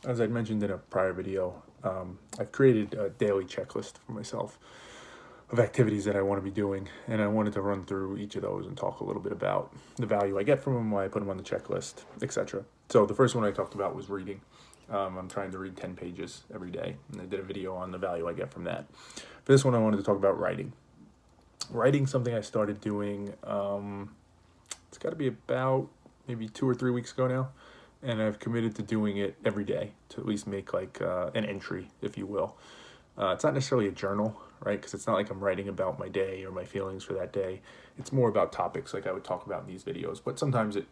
As I mentioned in a prior video, I've created a daily checklist for myself of activities that I want to be doing, and I wanted to run through each of those and talk a little bit about the value I get from them, why I put them on the checklist, etc. So the first one I talked about was reading. I'm trying to read 10 pages every day, and I did a video on the value I get from that. For this one, I wanted to talk about writing. Writing, something I started doing, it's got to be about maybe 2 or 3 weeks ago now, and I've committed to doing it every day to at least make like an entry, if you will. It's not necessarily a journal, right? Because it's not like I'm writing about my day or my feelings for that day. It's more about topics like I would talk about in these videos. But sometimes it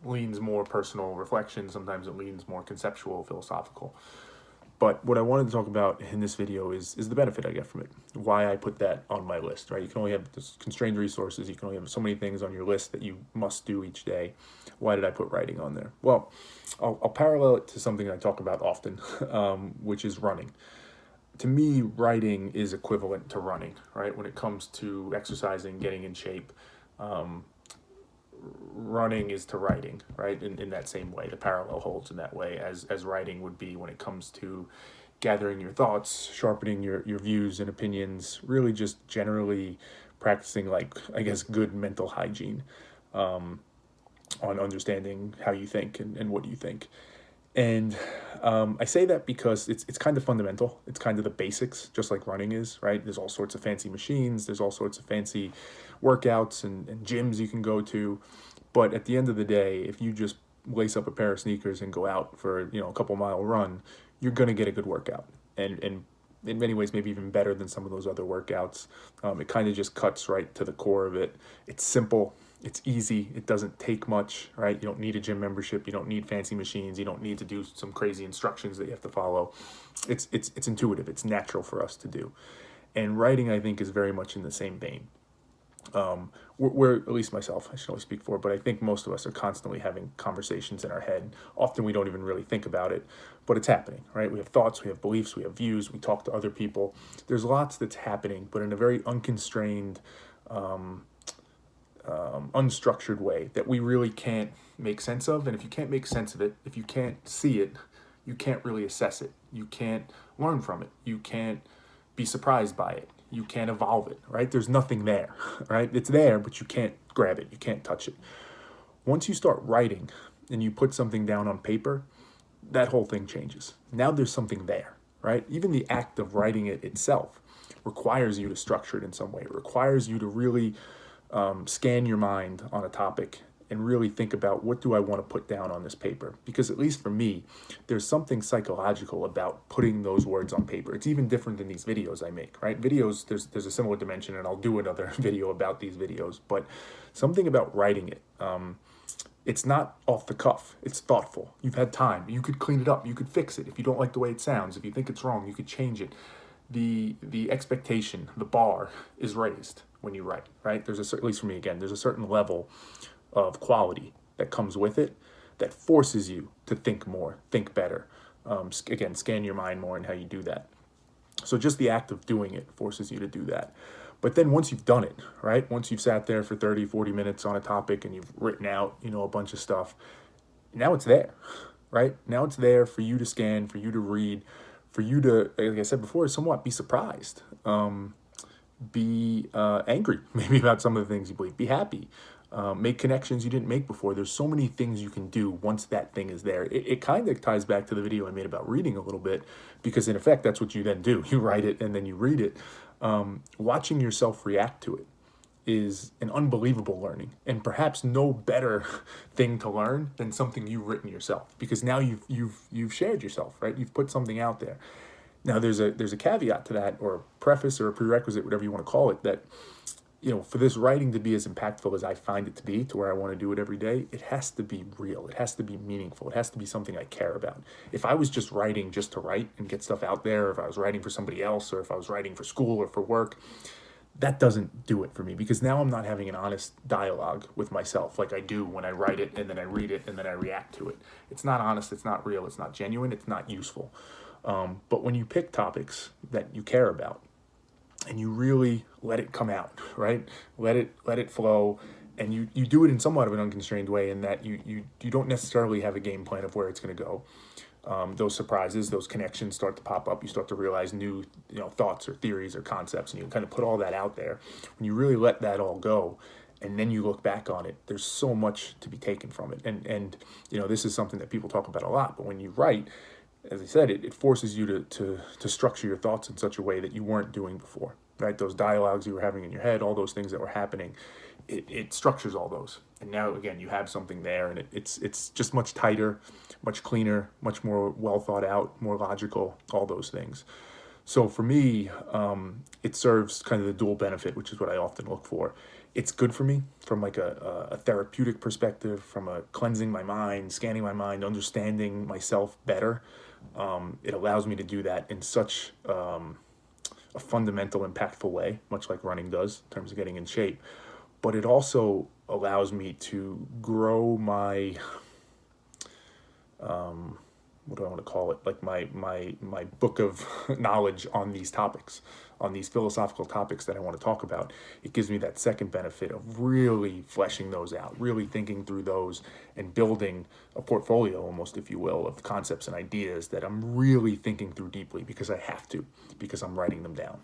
leans more personal reflection. Sometimes it leans more conceptual, philosophical. But what I wanted to talk about in this video is the benefit I get from it. Why I put that on my list, right? You can only have this constrained resources. You can only have so many things on your list that you must do each day. Why did I put writing on there? Well, I'll parallel it to something I talk about often, which is running. To me, writing is equivalent to running, right? When it comes to exercising, getting in shape, running is to writing, right? In that same way, the parallel holds in that way as writing would be when it comes to gathering your thoughts, sharpening your views and opinions, really just generally practicing, like, I guess, good mental hygiene, on understanding how you think and what you think. And I say that because it's kind of fundamental. It's kind of the basics, just like running is, right? There's all sorts of fancy machines. There's all sorts of fancy workouts and gyms you can go to. But at the end of the day, if you just lace up a pair of sneakers and go out for, a couple mile run, you're going to get a good workout. And in many ways, maybe even better than some of those other workouts. It kind of just cuts right to the core of it. It's simple. It's easy. It doesn't take much, right? You don't need a gym membership. You don't need fancy machines. You don't need to do some crazy instructions that you have to follow. It's intuitive. It's natural for us to do. And writing, I think, is very much in the same vein. We're at least myself, I should only speak for, but I think most of us are constantly having conversations in our head. Often we don't even really think about it, but it's happening, right? We have thoughts, we have beliefs, we have views, we talk to other people. There's lots that's happening, but in a very unconstrained, unstructured way that we really can't make sense of. And if you can't make sense of it, if you can't see it, you can't really assess it. You can't learn from it. You can't be surprised by it. You can't evolve it, right? There's nothing there, right? It's there, but you can't grab it. You can't touch it. Once you start writing and you put something down on paper, that whole thing changes. Now there's something there, right? Even the act of writing it itself requires you to structure it in some way. It requires you to really scan your mind on a topic and really think about, what do I want to put down on this paper? Because at least for me, there's something psychological about putting those words on paper. It's even different than these videos I make, right? Videos, there's a similar dimension, and I'll do another video about these videos, but something about writing it, it's not off the cuff. It's thoughtful. You've had time. You could clean it up. You could fix it. If you don't like the way it sounds, if you think it's wrong, you could change it. The expectation, the bar is raised when you write, right? At least for me, again, there's a certain level of quality that comes with it that forces you to think more, think better. Again, scan your mind more in how you do that. So just the act of doing it forces you to do that. But then once you've done it, right? Once you've sat there for 30, 40 minutes on a topic and you've written out, a bunch of stuff, now it's there, right? Now it's there for you to scan, for you to read, for you to, like I said before, somewhat be surprised, be angry maybe about some of the things you believe, be happy, make connections you didn't make before. There's so many things you can do once that thing is there. It kind of ties back to the video I made about reading a little bit, because in effect, that's what you then do. You write it and then you read it. Watching yourself react to it is an unbelievable learning, and perhaps no better thing to learn than something you've written yourself, because now you've shared yourself, right? You've put something out there. Now there's a caveat to that, or a preface, or a prerequisite, whatever you want to call it, that for this writing to be as impactful as I find it to be, to where I want to do it every day, it has to be real. It has to be meaningful. It has to be something I care about. If I was just writing just to write and get stuff out there, or if I was writing for somebody else, or if I was writing for school or for work, that doesn't do it for me, because now I'm not having an honest dialogue with myself like I do when I write it and then I read it and then I react to it. It's not honest, it's not real, it's not genuine, it's not useful. But when you pick topics that you care about and you really let it come out, right? Let it flow, and you do it in somewhat of an unconstrained way, in that you don't necessarily have a game plan of where it's going to go. those surprises, those connections start to pop up. You start to realize new, thoughts or theories or concepts, and you kind of put all that out there. When you really let that all go, and then you look back on it, there's so much to be taken from it. And this is something that people talk about a lot. But when you write, as I said, it forces you to structure your thoughts in such a way that you weren't doing before. Right, those dialogues you were having in your head, all those things that were happening, it structures all those. And now again, you have something there, and it's just much tighter, much cleaner, much more well thought out, more logical, all those things. So for me, it serves kind of the dual benefit, which is what I often look for. It's good for me from like a therapeutic perspective, from a cleansing my mind, scanning my mind, understanding myself better. It allows me to do that in such a fundamental, impactful way, much like running does in terms of getting in shape. But it also allows me to grow my, what do I want to call it? Like my book of knowledge on these topics, on these philosophical topics that I want to talk about. It gives me that second benefit of really fleshing those out, really thinking through those and building a portfolio almost, if you will, of concepts and ideas that I'm really thinking through deeply because I have to, because I'm writing them down.